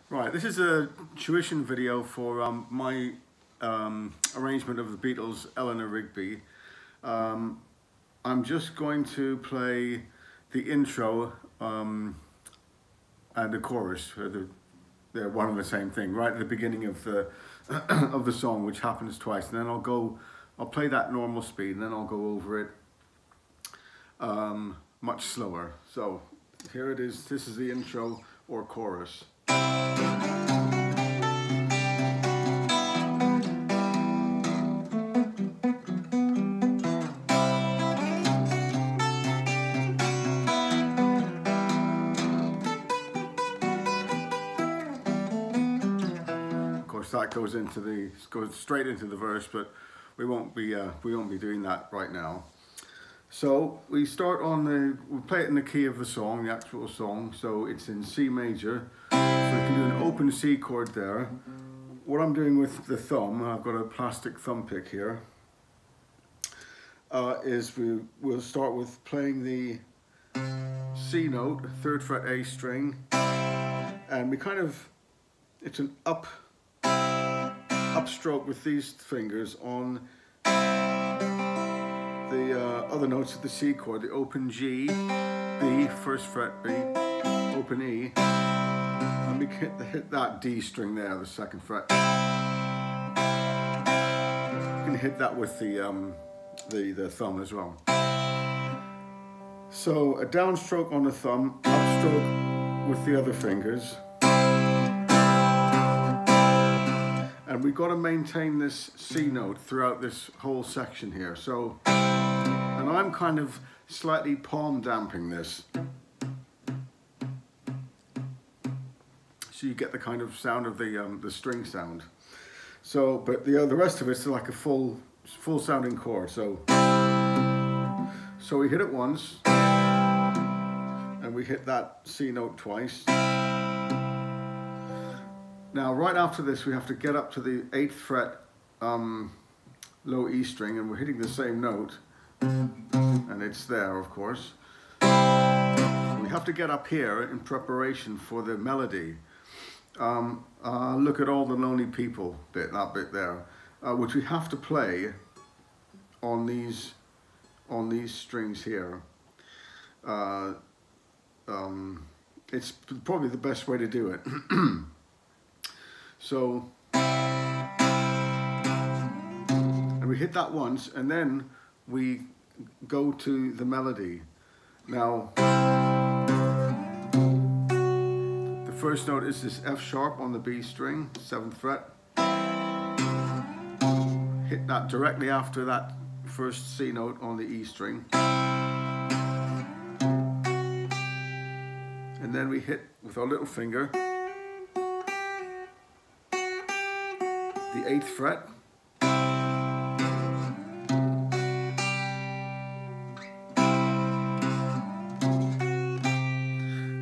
Right, this is a tuition video for my arrangement of the Beatles' Eleanor Rigby. I'm just going to play the intro and the chorus. They're one and the same thing, right at the beginning of the of the song, which happens twice. And then I'll play that normal speed, and then I'll go over it much slower. So here it is. This is the intro or chorus. Of course, that goes straight into the verse, but we won't be doing that right now. So we start we play it in the key of the song, the actual song. So it's in C major. So we can do an open C chord there. What I'm doing with the thumb, I've got a plastic thumb pick here, is we'll start with playing the C note, 3rd fret A string, and it's an upstroke with these fingers on the other notes of the C chord, the open G, B, 1st fret B, open E, and we hit that D string there, the 2nd fret. You can hit that with the thumb as well. So a downstroke on the thumb, upstroke with the other fingers. And we've got to maintain this C note throughout this whole section here. So, and I'm kind of slightly palm damping this. So you get the kind of sound of the string sound. So, but the rest of it's like a full sounding chord. So we hit it once, and we hit that C note twice. Now, right after this, we have to get up to the 8th fret low E string, and we're hitting the same note, and it's there, of course. We have to get up here in preparation for the melody. Look at All the Lonely People bit, that bit there, which we have to play on these strings here. It's probably the best way to do it. So, and we hit that once, and then we go to the melody. Now, the first note is this F sharp on the B string, 7th fret. Hit that directly after that first C note on the E string. And then we hit with our little finger the 8th fret,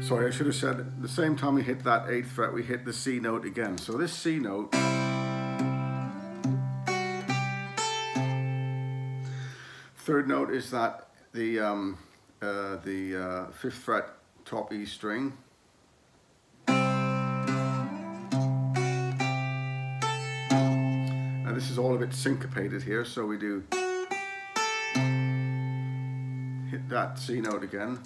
sorry, I should have said at the same time we hit that 8th fret, we hit the C note again. So this C note, 3rd note is that the 5th fret top E string. This is all of it syncopated here, so we do hit that C note again.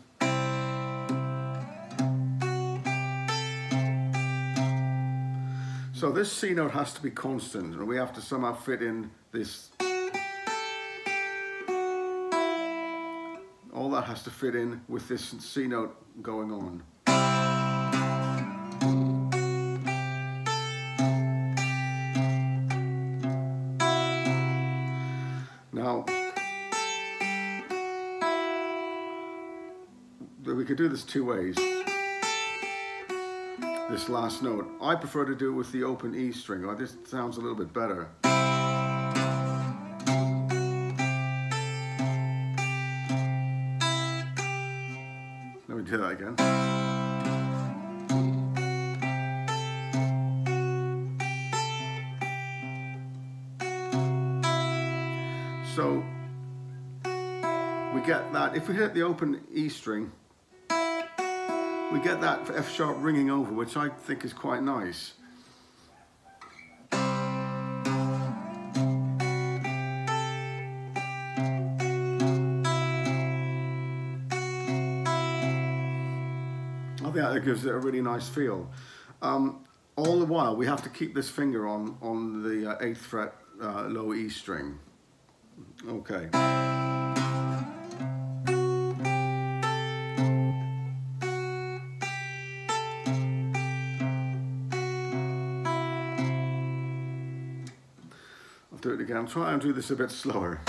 So this C note has to be constant, and we have to somehow fit in this. All that has to fit in with this C note going on. Now, we could do this two ways, this last note. I prefer to do it with the open E string. This sounds a little bit better. Let me do that again. So we get that. If we hit the open E string, we get that F sharp ringing over, which I think is quite nice. I think that gives it a really nice feel. All the while, we have to keep this finger on the 8th fret low E string. Okay. I'll do it again. I'll try and do this a bit slower.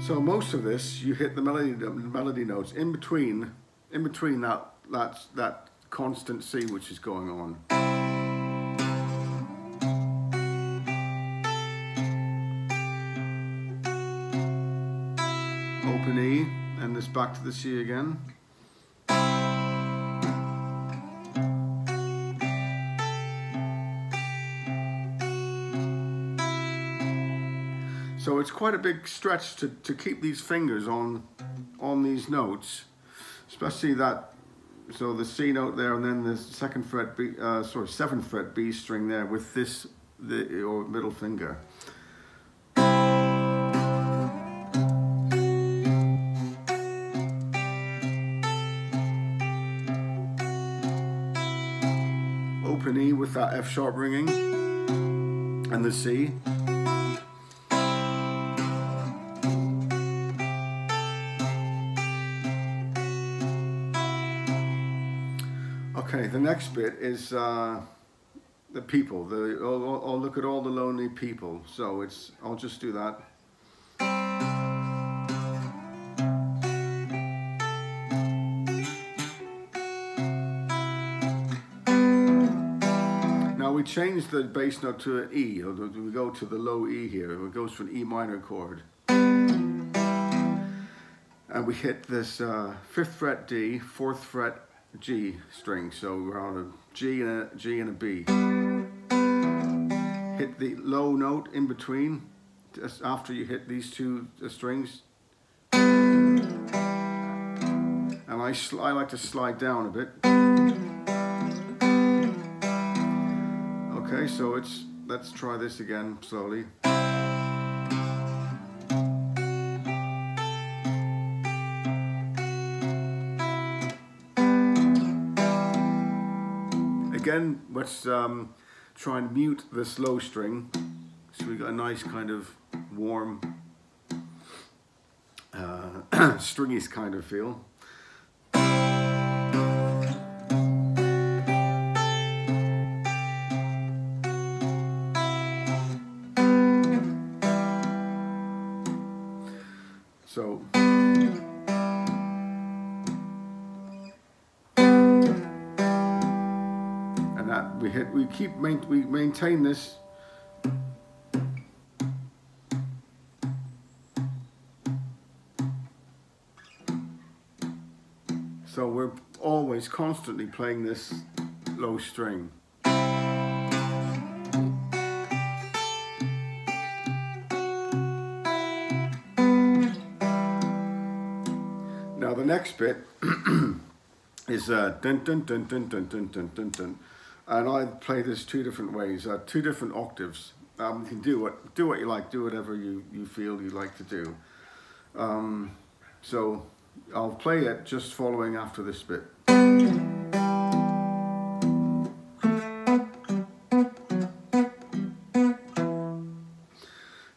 So most of this, you hit the melody notes in between that constant C which is going on. Open E, and this back to the C again. So it's quite a big stretch to keep these fingers on these notes, especially that. So the C note there, and then the 2nd fret B, 7th fret B string there with this your middle finger. Open E with that F sharp ringing, and the C. Okay, the next bit is the people. I'll look at all the lonely people. So I'll just do that. Now we change the bass note to an E. We go to the low E here. It goes for an E minor chord. And we hit this 5th fret D, 4th fret G string, so we're on a G and a B. Hit the low note in between, just after you hit these two strings. And I like to slide down a bit. Okay, so let's try this again slowly. Again, let's try and mute this low string, so we got a nice kind of warm, stringy kind of feel. So. We maintain this. So we're always constantly playing this low string. Now the next bit is dun dun dun dun dun dun dun dun dun. And I play this 2 different ways, 2 different octaves. You can do what you like, do whatever you feel you like to do. So I'll play it just following after this bit.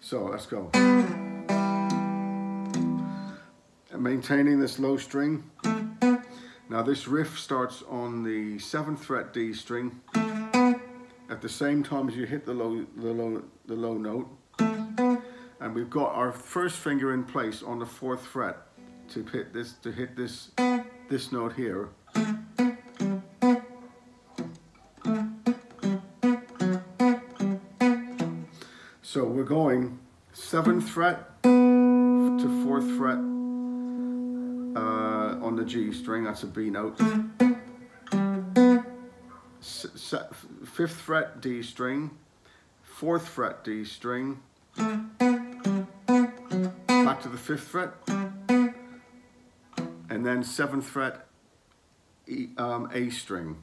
So let's go. And maintaining this low string. Now this riff starts on the 7th fret D string at the same time as you hit the low note, and we've got our first finger in place on the 4th fret to hit this note here. So we're going 7th fret to 4th fret on on the G string, that's a B note. 5th fret D string, 4th fret D string, back to the 5th fret, and then 7th fret A string.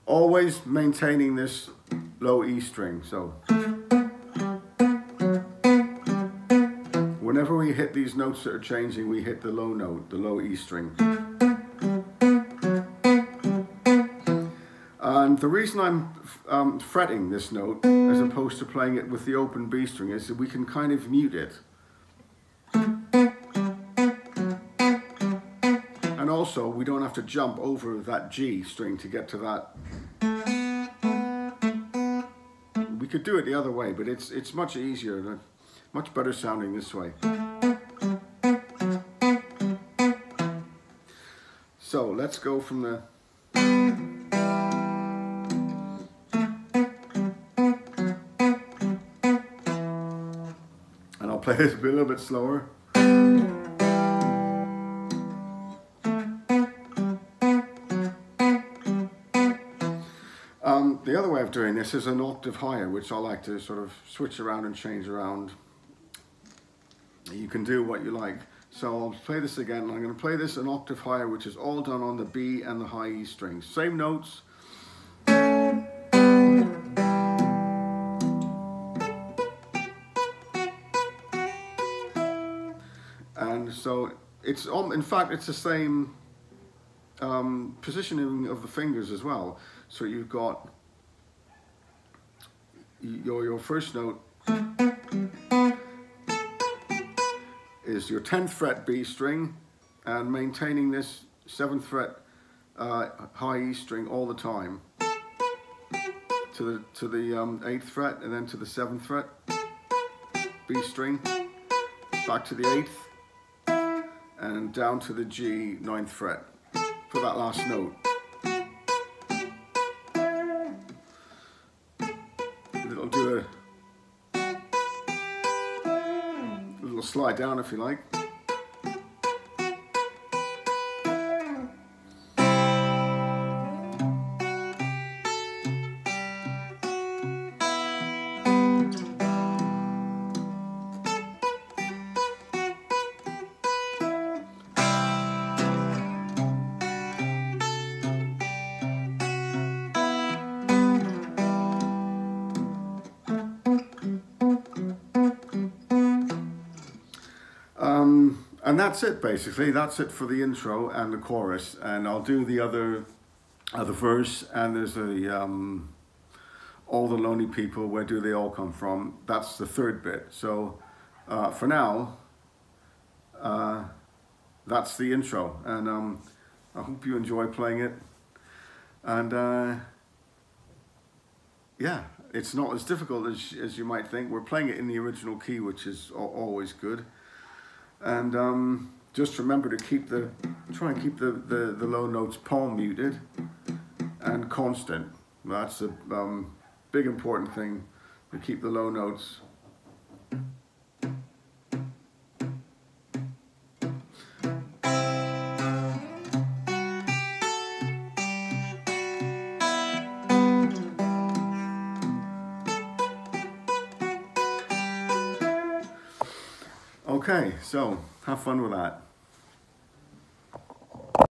Always maintaining this low E string. So whenever we hit these notes that are changing, we hit the low note, the low E string. And the reason I'm fretting this note as opposed to playing it with the open B string is that we can kind of mute it. And also, we don't have to jump over that G string to get to that. We could do it the other way, but it's much easier, much better sounding this way. So let's go from the... And I'll play this a little bit slower. The other way of doing this is an octave higher, which I like to sort of switch around and change around. You can do what you like. So I'll play this again, and I'm going to play this an octave higher, which is all done on the B and the high E strings. Same notes. And so it's, in fact, it's the same positioning of the fingers as well. So you've got your first note is your 10th fret B string, and maintaining this 7th fret high E string all the time to the 8th fret, and then to the 7th fret B string, back to the 8th, and down to the G 9th fret for that last note. It'll do a little slide down if you like. And that's it basically. That's it for the intro and the chorus. And I'll do the other verse. And there's a all the lonely people, where do they all come from? That's the third bit. So for now, that's the intro. And I hope you enjoy playing it. And yeah, it's not as difficult as you might think. We're playing it in the original key, which is always good. And just remember to try and keep the low notes palm muted and constant. That's a big important thing, to keep the low notes. Okay, so have fun with that.